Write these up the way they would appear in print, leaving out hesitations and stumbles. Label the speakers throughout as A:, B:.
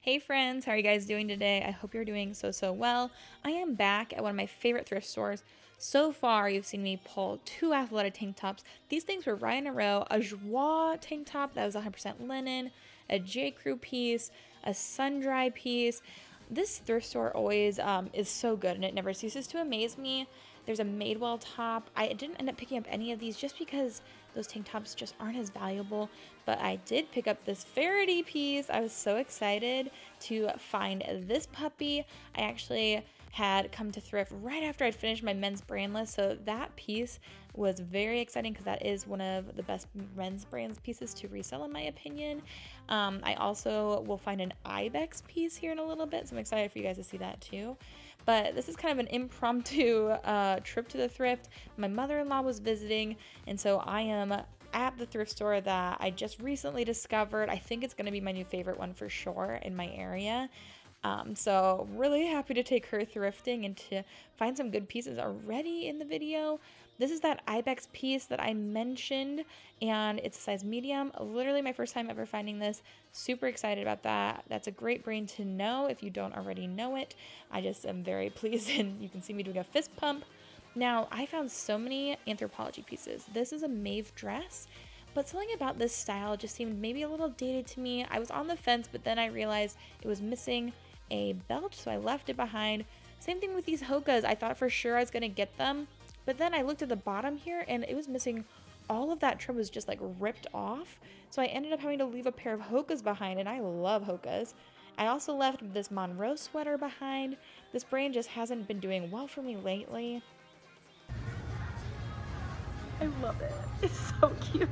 A: Hey friends, how are you guys doing today? I hope you're doing so well. I am back at one of my favorite thrift stores. So far, you've seen me pull two athletic tank tops. These things were right in a row. A Joie tank top that was 100% linen, a J. Crew piece, a sun-dry piece. This thrift store always is so good and it never ceases to amaze me. There's a Madewell top. I didn't end up picking up any of these just because those tank tops just aren't as valuable, but I did pick up this Faherty piece. I was so excited to find this puppy. I actually had come to Thrift right after I'd finished my men's brand list, so that piece was very exciting because that is one of the best men's brands pieces to resell in my opinion. I also will find an Ibex piece here in a little bit, so I'm excited for you guys to see that too. But this is kind of an impromptu trip to the thrift. My mother-in-law was visiting, and so I am at the thrift store that I just recently discovered. I think it's going to be my new favorite one for sure in my area. So really happy to take her thrifting and to find some good pieces already in the video. This is that Ibex piece that I mentioned, and it's a size medium. Literally my first time ever finding this. Super excited about that. That's a great brand to know if you don't already know it. I just am very pleased, and you can see me doing a fist pump. Now, I found so many Anthropologie pieces. This is a Maeve dress, but something about this style just seemed maybe a little dated to me. I was on the fence, but then I realized it was missing a belt, so I left it behind. Same thing with these Hokas. I thought for sure I was going to get them, but then I looked at the bottom here and it was missing. All of that trim was just like ripped off, so I ended up having to leave a pair of Hokas behind, and I love Hokas. I also left this Monroe sweater behind. This brand just hasn't been doing well for me lately. I love it. It's so cute.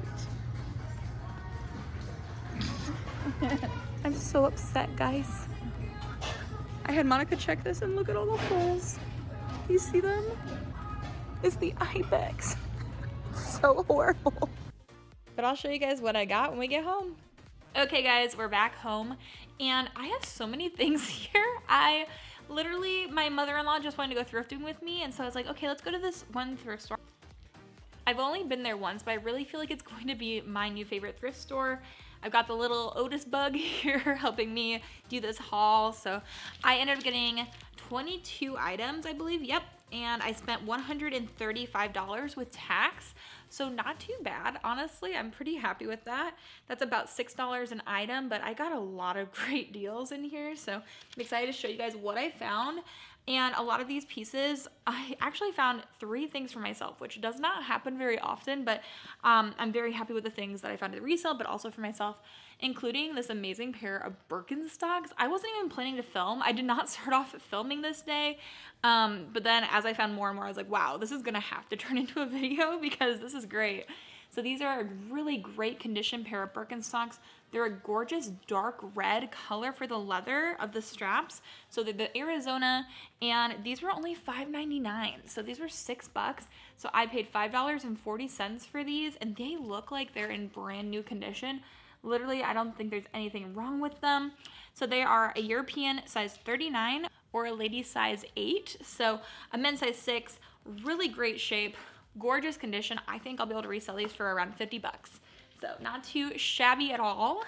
A: I'm so upset, guys. I had Monica check this and look at all the holes. You see them? It's the Ibex. So horrible. But I'll show you guys what I got when we get home. Okay guys, we're back home and I have so many things here. My mother-in-law just wanted to go thrifting with me, and so I was like, okay, let's go to this one thrift store. I've only been there once, but I really feel like it's going to be my new favorite thrift store. I've got the little Otis bug here helping me do this haul. So I ended up getting 22 items, I believe. Yep. And I spent $135 with tax. So not too bad, honestly. I'm pretty happy with that. That's about $6 an item, but I got a lot of great deals in here. So I'm excited to show you guys what I found. And a lot of these pieces, I actually found 3 things for myself, which does not happen very often, but I'm very happy with the things that I found at resale, but also for myself, including this amazing pair of Birkenstocks. I wasn't even planning to film. I did not start off filming this day, but then as I found more and more, I was like, wow, this is gonna have to turn into a video because this is great. So these are a really great condition pair of Birkenstocks. They're a gorgeous dark red color for the leather of the straps. So they're the Arizona, and these were only $5.99. So these were $6. So I paid $5.40 for these, and they look like they're in brand new condition. Literally, I don't think there's anything wrong with them. So they are a European size 39 or a lady size 8. So a men's size 6, really great shape. Gorgeous condition. I think I'll be able to resell these for around $50. So not too shabby at all.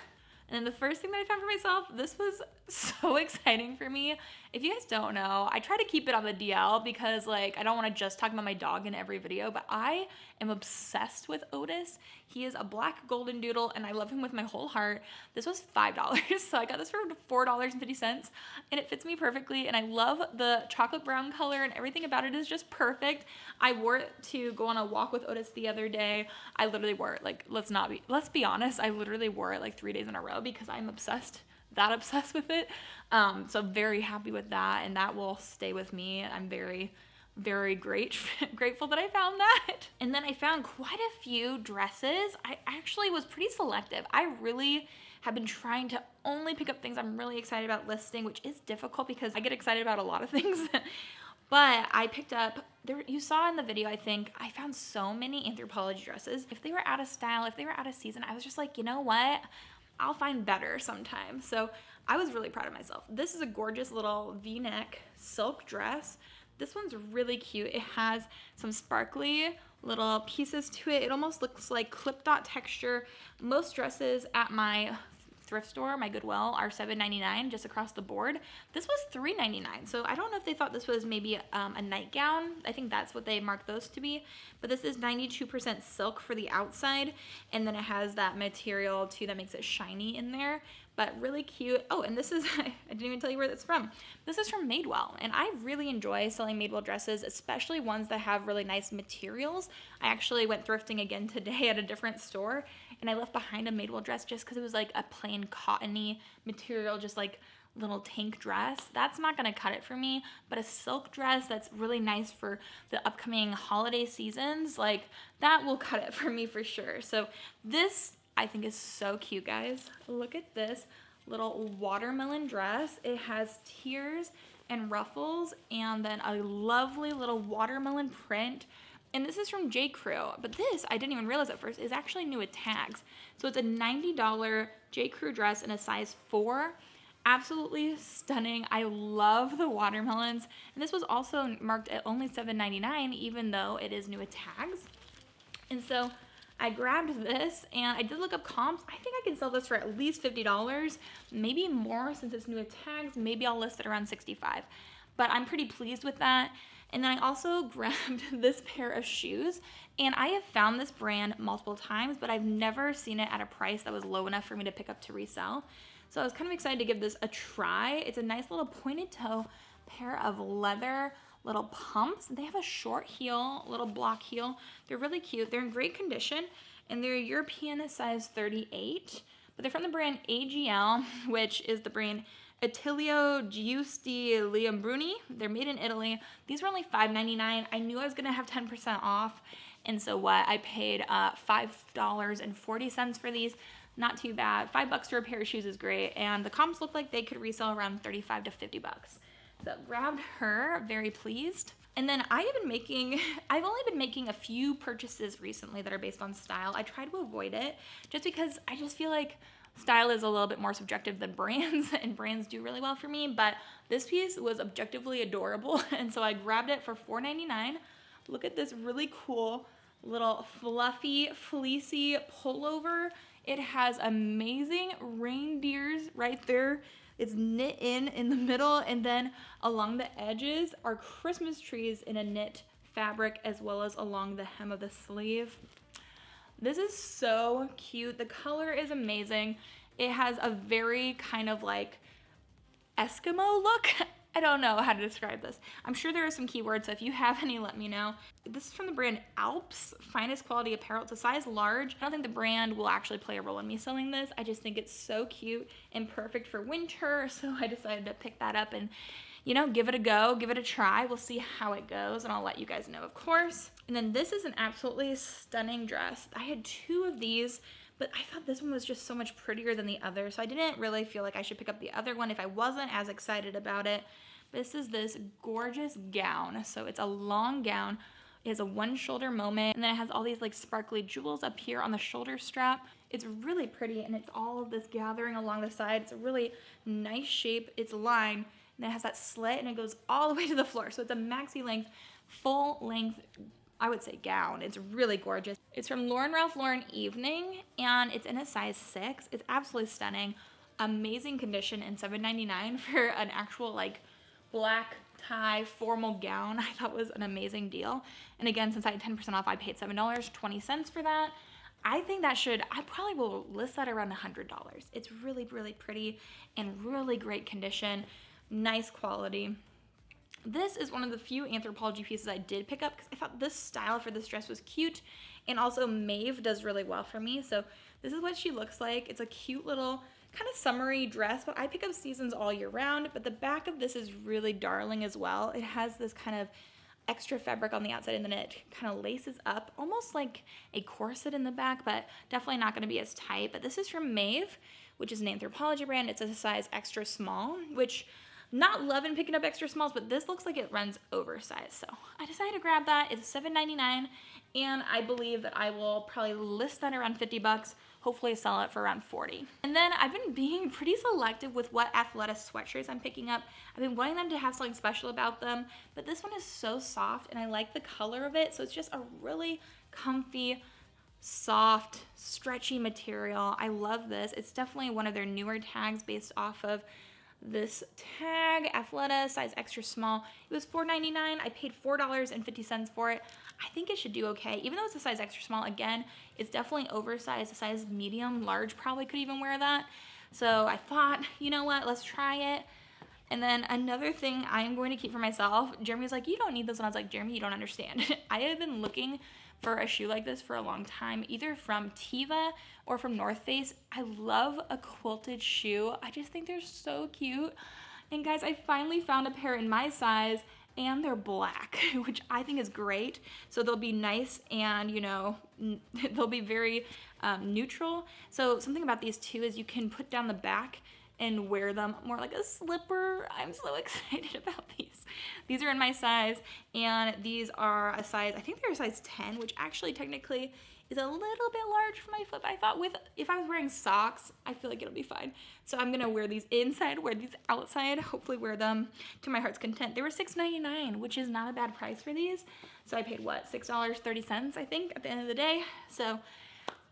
A: And then the first thing that I found for myself, this was so exciting for me. If you guys don't know, I try to keep it on the DL because like I don't want to just talk about my dog in every video, but I am obsessed with Otis. He is a black golden doodle and I love him with my whole heart. This was $5, so I got this for $4.50 and it fits me perfectly, and I love the chocolate brown color and everything about it is just perfect. I wore it to go on a walk with Otis the other day. I literally wore it, like, let's be honest, I literally wore it like 3 days in a row because I'm obsessed with it. So very happy with that, and that will stay with me. I'm very grateful that I found that. And then I found quite a few dresses. I actually was pretty selective. I really have been trying to only pick up things I'm really excited about listing, which is difficult because I get excited about a lot of things. But I picked up, you saw in the video, I think, I found so many Anthropologie dresses. If they were out of style, if they were out of season, I was just like, you know what? I'll find better sometime. So I was really proud of myself. This is a gorgeous little V-neck silk dress. This one's really cute. It has some sparkly little pieces to it. It almost looks like clip dot texture. Most dresses at my thrift store, my Goodwill, are $7.99 just across the board. This was $3.99. So I don't know if they thought this was maybe a nightgown. I think that's what they marked those to be. But this is 92% silk for the outside. And then it has that material too that makes it shiny in there. But really cute. Oh, and this is, I didn't even tell you where that's from. This is from Madewell. And I really enjoy selling Madewell dresses, especially ones that have really nice materials. I actually went thrifting again today at a different store, and I left behind a Madewell dress just because it was like a plain cottony material, just like little tank dress. That's not gonna cut it for me, but a silk dress that's really nice for the upcoming holiday seasons, like that will cut it for me for sure. So this I think is so cute, guys. Look at this little watermelon dress. It has tiers and ruffles and then a lovely little watermelon print. And this is from J. Crew, but this, I didn't even realize at first, is actually new with tags. So it's a $90 J. Crew dress in a size 4. Absolutely stunning. I love the watermelons. And this was also marked at only $7.99, even though it is new with tags. And so I grabbed this and I did look up comps. I think I can sell this for at least $50, maybe more since it's new with tags. Maybe I'll list it around $65, but I'm pretty pleased with that. And then I also grabbed this pair of shoes, and I have found this brand multiple times, but I've never seen it at a price that was low enough for me to pick up to resell. So I was kind of excited to give this a try. It's a nice little pointed toe pair of leather little pumps. They have a short heel, little block heel. They're really cute. They're in great condition, and they're European size 38, but they're from the brand AGL, which is the brand Attilio Giusti Liambruni. They're made in Italy. These were only $5.99. I knew I was gonna have 10% off, and so what? I paid $5.40 for these. Not too bad. $5 for a pair of shoes is great, and the comps look like they could resell around 35 to 50 bucks. So grabbed her, very pleased. And then I've only been making a few purchases recently that are based on style. I try to avoid it just because I just feel like style is a little bit more subjective than brands, and brands do really well for me, but this piece was objectively adorable, and so I grabbed it for $4.99. Look at this really cool little fluffy, fleecy pullover. It has amazing reindeers right there. It's knit in the middle, and then along the edges are Christmas trees in a knit fabric, as well as along the hem of the sleeve. This is so cute. The color is amazing. It has a very kind of like Eskimo look. I don't know how to describe this. I'm sure there are some keywords, so if you have any, let me know. This is from the brand Alps, finest quality apparel. It's a size large. I don't think the brand will actually play a role in me selling this. I just think it's so cute and perfect for winter, so I decided to pick that up and, you know, give it a go, give it a try. We'll see how it goes, and I'll let you guys know, of course. And then this is an absolutely stunning dress. I had 2 of these, but I thought this one was just so much prettier than the other, so I didn't really feel like I should pick up the other one if I wasn't as excited about it. This is this gorgeous gown. So it's a long gown. It has a one shoulder moment, and then it has all these like sparkly jewels up here on the shoulder strap. It's really pretty, and it's all of this gathering along the side. It's a really nice shape. It's lined, and it has that slit, and it goes all the way to the floor. So it's a maxi length, full length, I would say gown. It's really gorgeous. It's from Lauren Ralph Lauren Evening, and it's in a size 6. It's absolutely stunning. Amazing condition, and $7.99 for an actual like black tie formal gown. I thought was an amazing deal. And again, since I had 10% off, I paid $7.20 for that. I think that I probably will list that around $100. It's really, really pretty and really great condition, nice quality. This is one of the few Anthropologie pieces I did pick up because I thought this style for this dress was cute, and also Maeve does really well for me. So this is what she looks like. It's a cute little kind of summery dress, but I pick up seasons all year round. But the back of this is really darling as well. It has this kind of extra fabric on the outside, and then it kind of laces up almost like a corset in the back, but definitely not going to be as tight. But this is from Maeve, which is an Anthropologie brand. It's a size extra small, which not loving picking up extra smalls, but this looks like it runs oversized. So I decided to grab that. It's $7.99, and I believe that I will probably list that around 50 bucks. Hopefully sell it for around 40. And then I've been being pretty selective with what Athleta sweatshirts I'm picking up. I've been wanting them to have something special about them, but this one is so soft, and I like the color of it. So it's just a really comfy, soft, stretchy material. I love this. It's definitely one of their newer tags based off of this tag, Athleta, size extra small. It was $4.99. I paid $4.50 for it. I think it should do okay. Even though it's a size extra small, again, it's definitely oversized. A size medium, large probably could even wear that. So I thought, you know what, let's try it. And then another thing I am going to keep for myself, Jeremy's like, you don't need this. And I was like, Jeremy, you don't understand. I have been looking for a shoe like this for a long time, either from Teva or from North Face. I love a quilted shoe. I just think they're so cute. And guys, I finally found a pair in my size, and they're black, which I think is great. So they'll be nice and, you know, they'll be very neutral. So something about these too is you can put down the back and wear them more like a slipper. I'm so excited about these. These are in my size, and these are a size, I think they're a size 10, which actually technically is a little bit large for my foot, but I thought if I was wearing socks, I feel like it'll be fine. So I'm gonna wear these inside, wear these outside, hopefully wear them to my heart's content. They were $6.99, which is not a bad price for these. So I paid what, $6.30, I think, at the end of the day. So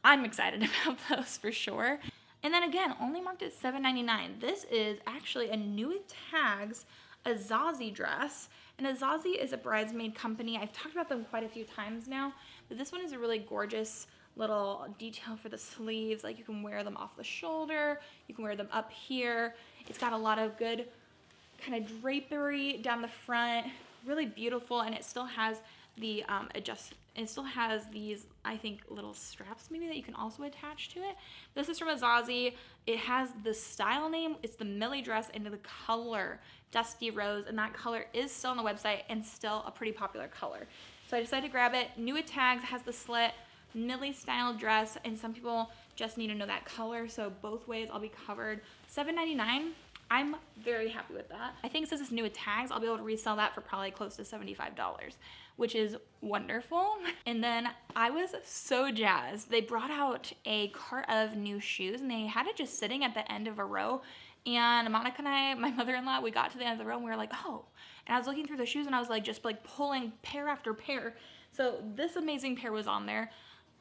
A: I'm excited about those for sure. And then again, only marked at $7.99. This is actually a new tags, a Zazie dress. And a Zazie is a bridesmaid company. I've talked about them quite a few times now, but this one is a really gorgeous little detail for the sleeves. Like you can wear them off the shoulder, you can wear them up here. It's got a lot of good kind of drapery down the front, really beautiful, and it still has the it still has these, I think, little straps maybe that you can also attach to it. This is from a Zazie. It has the style name, it's the Millie dress, and the color, Dusty Rose, and that color is still on the website and still a pretty popular color. So I decided to grab it. New with tags, has the slit, Millie style dress, and some people just need to know that color, so both ways I'll be covered. $7.99. I'm very happy with that. I think since it's new with tags, I'll be able to resell that for probably close to $75, which is wonderful. And then I was so jazzed. They brought out a cart of new shoes, and they had it just sitting at the end of a row. And Monica and I, my mother-in-law, we got to the end of the row and we were like, oh. And I was looking through the shoes and I was like, just like pulling pair after pair. So this amazing pair was on there.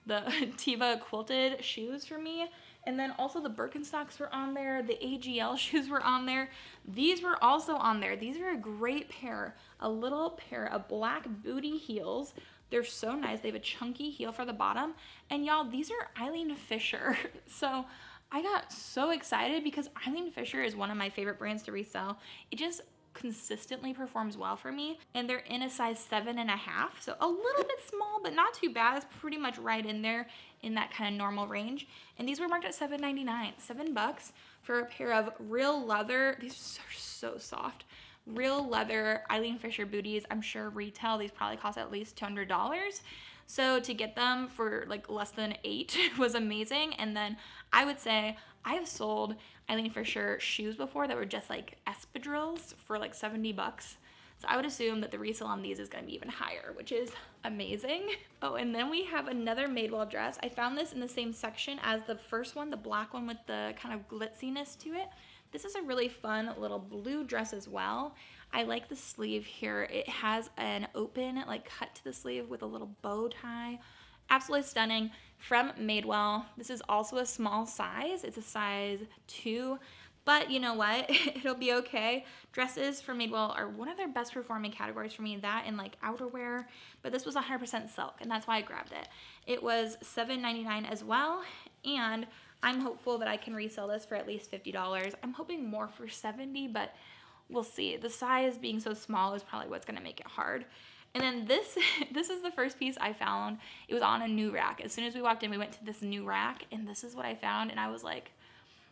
A: The Teva quilted shoes for me. And then also the Birkenstocks were on there. The AGL shoes were on there. These were also on there. These are a great pair. A little pair of black booty heels. They're so nice. They have a chunky heel for the bottom. And y'all, these are Eileen Fisher. So I got so excited because Eileen Fisher is one of my favorite brands to resell. It just consistently performs well for me, and they're in a size 7.5, so a little bit small, but not too bad. It's pretty much right in there in that kind of normal range. And these were marked at $7.99, $7 for a pair of real leather. These are so soft. Real leather Eileen Fisher booties. I'm sure retail these probably cost at least $200. So to get them for like less than $8 was amazing. And then I would say I have sold Eileen Fisher shoes before that were just like espadrilles for like $70. So I would assume that the resale on these is going to be even higher, which is amazing. Oh, and then we have another Madewell dress. I found this in the same section as the first one, the black one with the kind of glitziness to it. This is a really fun little blue dress as well. I like the sleeve here. It has an open, like cut to the sleeve with a little bow tie. Absolutely stunning from Madewell. This is also a small size. It's a size 2, but you know what? It'll be okay. Dresses from Madewell are one of their best performing categories for me, that and like outerwear, but this was 100% silk, and that's why I grabbed it. It was $7.99 as well, and I'm hopeful that I can resell this for at least $50. I'm hoping more for $70, but we'll see. The size being so small is probably what's gonna make it hard. And then this is the first piece I found. It was on a new rack. As soon as we walked in, we went to this new rack, and this is what I found, and I was like,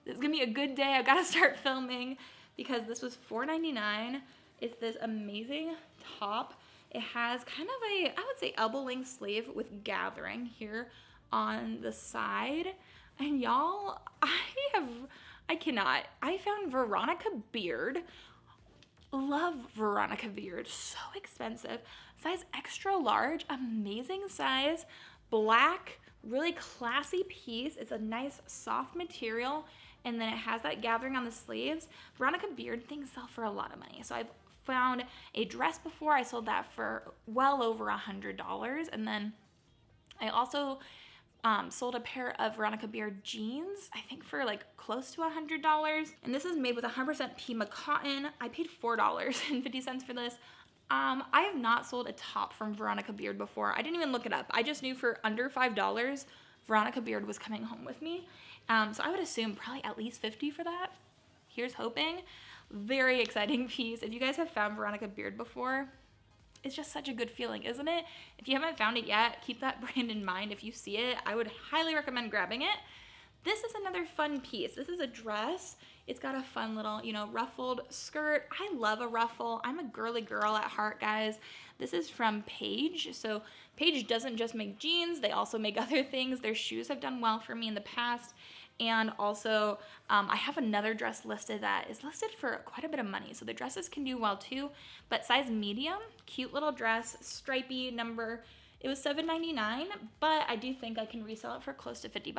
A: this is gonna be a good day. I've gotta start filming, because this was $4.99. It's this amazing top. It has kind of a, I would say, elbow-length sleeve with gathering here on the side. And y'all, I found Veronica Beard. Love Veronica Beard, so expensive. Size extra large, amazing size, black, really classy piece. It's a nice soft material, and then it has that gathering on the sleeves. Veronica Beard things sell for a lot of money. So I've found a dress before. I sold that for well over $100, and then I also sold a pair of Veronica Beard jeans, I think for like close to $100. And this is made with 100% Pima cotton. I paid $4.50 for this. I have not sold a top from Veronica Beard before. I didn't even look it up. I just knew for under $5, Veronica Beard was coming home with me. So I would assume probably at least $50 for that. Here's hoping. Very exciting piece. If you guys have found Veronica Beard before, it's just such a good feeling, isn't it? If you haven't found it yet, keep that brand in mind. If you see it, I would highly recommend grabbing it. This is another fun piece. This is a dress. It's got a fun little, you know, ruffled skirt. I love a ruffle. I'm a girly girl at heart, guys. This is from Paige. So Paige doesn't just make jeans, they also make other things. Their shoes have done well for me in the past. And also, I have another dress listed that is listed for quite a bit of money. So the dresses can do well too, but size medium, cute little dress, stripy number. It was $7.99, but I do think I can resell it for close to $50.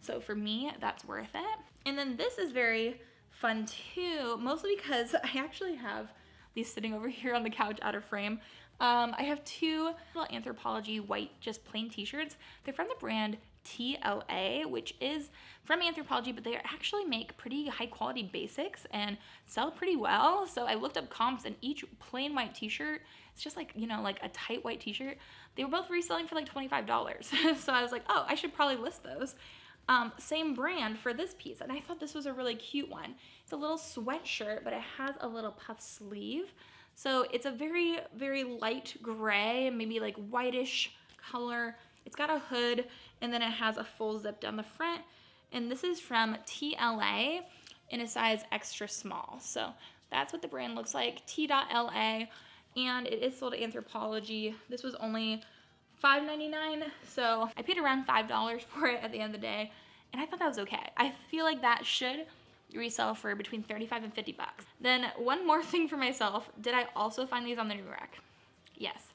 A: So for me, that's worth it. And then this is very fun too, mostly because I actually have these sitting over here on the couch out of frame. I have two little Anthropologie white, just plain t-shirts. They're from the brand TLA, which is from Anthropologie, but they actually make pretty high quality basics and sell pretty well. So I looked up comps, and each plain white t-shirt, it's just like, you know, like a tight white t-shirt, they were both reselling for like $25. So I was like, oh, I should probably list those. Same brand for this piece, and I thought this was a really cute one. It's a little sweatshirt, but it has a little puff sleeve. So it's a very, very light gray, maybe like whitish color. It's got a hood, and then it has a full zip down the front. And this is from TLA in a size extra small. So that's what the brand looks like, T.LA, and it is sold at Anthropologie. This was only $5.99, so I paid around $5 for it at the end of the day, and I thought that was okay. I feel like that should resell for between $35 and $50. Then one more thing for myself, did I also find these on the new rack? Yes.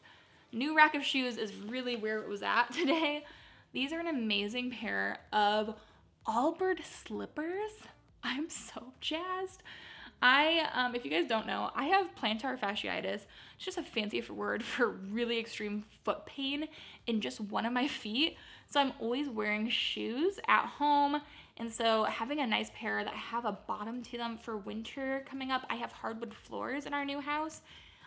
A: New rack of shoes is really where it was at today. These are an amazing pair of Allbird slippers. I'm so jazzed. If you guys don't know, I have plantar fasciitis. It's just a fancy word for really extreme foot pain in just one of my feet. So I'm always wearing shoes at home. And so having a nice pair that have a bottom to them for winter coming up, I have hardwood floors in our new house.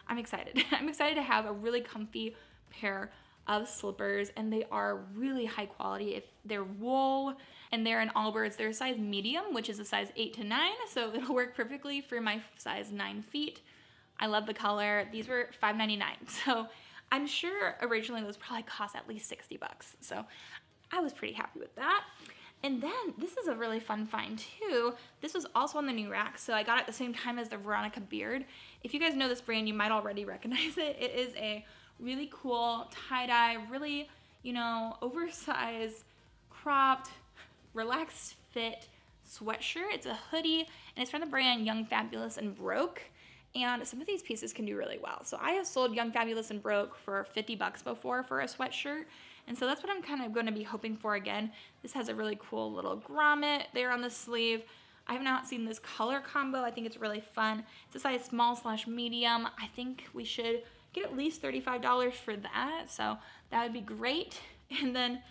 A: I'm excited. I'm excited to have a really comfy pair of slippers, and they are really high quality. If they're wool and they're in Allbirds, they're a size medium, which is a size 8 to 9, so it'll work perfectly for my size 9 feet. I love the color. These were $5.99, so I'm sure originally those probably cost at least $60, so I was pretty happy with that. And then this is a really fun find too. This was also on the new rack, so I got it at the same time as the Veronica Beard. If you guys know this brand, you might already recognize it. It is a really cool tie-dye, really, you know, oversized, cropped, relaxed fit sweatshirt. It's a hoodie, and it's from the brand Young Fabulous and Broke. And some of these pieces can do really well. So I have sold Young Fabulous and Broke for $50 before for a sweatshirt. And so that's what I'm kind of going to be hoping for again. This has a really cool little grommet there on the sleeve. I have not seen this color combo. I think it's really fun. It's a size small/medium. I think we should get at least $35 for that. So that would be great. And then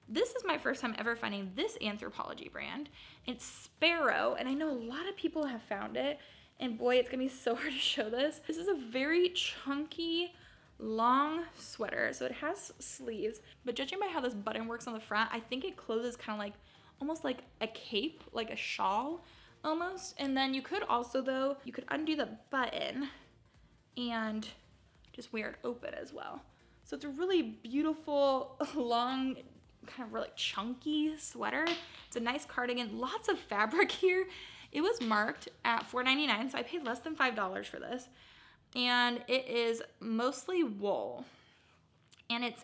A: this is my first time ever finding this Anthropologie brand. It's Sparrow, and I know a lot of people have found it. And boy, it's gonna be so hard to show this. This is a very chunky, long sweater. So it has sleeves, but judging by how this button works on the front, I think it closes kind of like, almost like a cape, like a shawl almost. And then you could also though, you could undo the button and just wear it open as well. So it's a really beautiful, long, kind of really chunky sweater. It's a nice cardigan, lots of fabric here. It was marked at $4.99, so I paid less than $5 for this. And it is mostly wool. And it's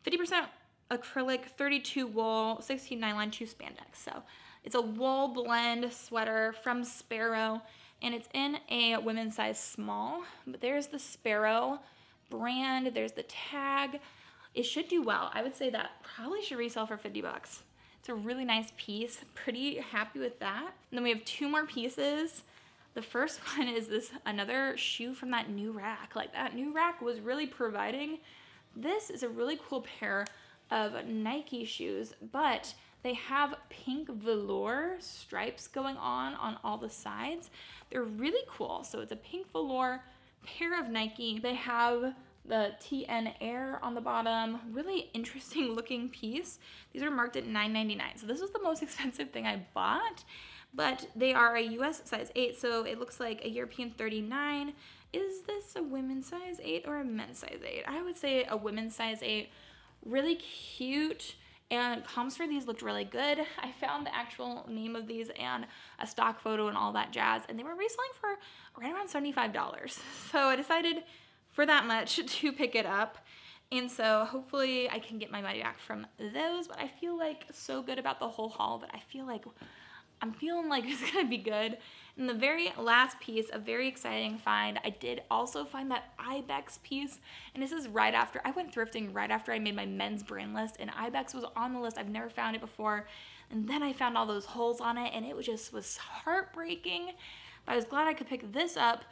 A: 50% acrylic, 32 wool, 16 nylon, 2 spandex. So it's a wool blend sweater from Sparrow, and it's in a women's size small. But there's the Sparrow brand, there's the tag. It should do well. I would say that probably should resell for $50. It's a really nice piece, pretty happy with that. And then we have two more pieces. The first one is this, another shoe from that new rack. Like that new rack was really providing. This is a really cool pair of Nike shoes, but they have pink velour stripes going on all the sides. They're really cool. So it's a pink velour pair of Nike. They have the TN Air on the bottom. Really interesting looking piece. These are marked at $9.99. So this was the most expensive thing I bought, but they are a US size 8, so it looks like a European 39. Is this a women's size 8 or a men's size 8? I would say a women's size 8. Really cute, and comps for these looked really good. I found the actual name of these and a stock photo and all that jazz, and they were reselling for right around $75. So I decided for that much to pick it up. And so hopefully I can get my money back from those, but I feel like so good about the whole haul that I'm feeling like it's gonna be good. And the very last piece, a very exciting find, I did also find that Ibex piece, and this is right after, I went thrifting right after I made my men's brand list, and Ibex was on the list. I've never found it before, and then I found all those holes on it, and it was heartbreaking, but I was glad I could pick this up.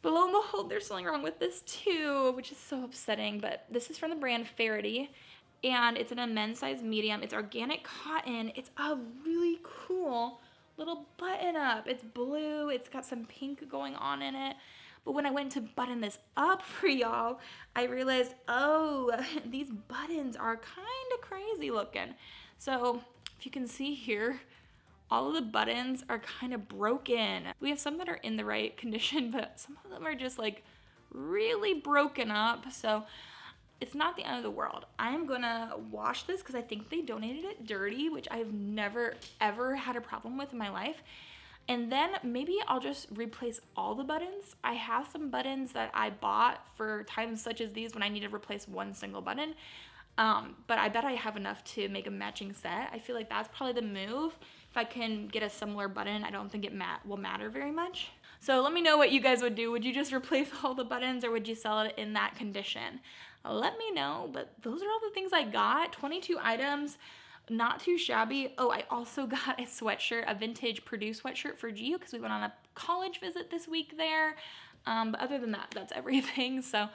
A: But lo and behold, there's something wrong with this too, which is so upsetting, but this is from the brand Faherty, and it's in a men's size medium. It's organic cotton. It's a really cool little button up. It's blue. It's got some pink going on in it. But when I went to button this up for y'all, I realized, oh, these buttons are kind of crazy looking. So if you can see here, all of the buttons are kind of broken. We have some that are in the right condition, but some of them are just like really broken up. So it's not the end of the world. I'm gonna wash this because I think they donated it dirty, which I've never ever had a problem with in my life. And then maybe I'll just replace all the buttons. I have some buttons that I bought for times such as these when I need to replace one single button. But I bet I have enough to make a matching set. I feel like that's probably the move. If I can get a similar button, I don't think it will matter very much. So let me know what you guys would do. Would you just replace all the buttons or would you sell it in that condition? Let me know, but those are all the things I got. 22 items, not too shabby. Oh, I also got a sweatshirt, a vintage Purdue sweatshirt for Gio because we went on a college visit this week there. But other than that, that's everything. So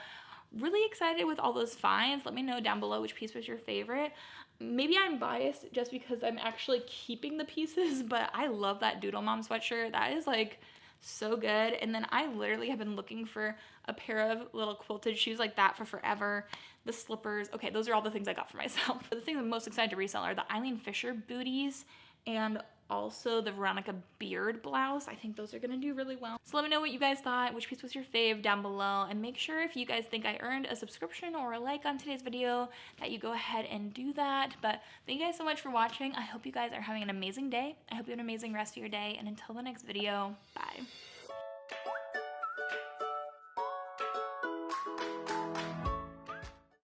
A: really excited with all those finds. Let me know down below which piece was your favorite. Maybe I'm biased just because I'm actually keeping the pieces, but I love that Doodle Mom sweatshirt. That is like so good. And then I literally have been looking for a pair of little quilted shoes like that for forever. The slippers. Okay, those are all the things I got for myself. But the things I'm most excited to resell are the Eileen Fisher booties and also the Veronica Beard blouse. I think those are gonna do really well. So let me know what you guys thought, which piece was your fave down below, and make sure if you guys think I earned a subscription or a like on today's video that you go ahead and do that. But thank you guys so much for watching. I hope you guys are having an amazing day. I hope you have an amazing rest of your day, and until the next video, bye.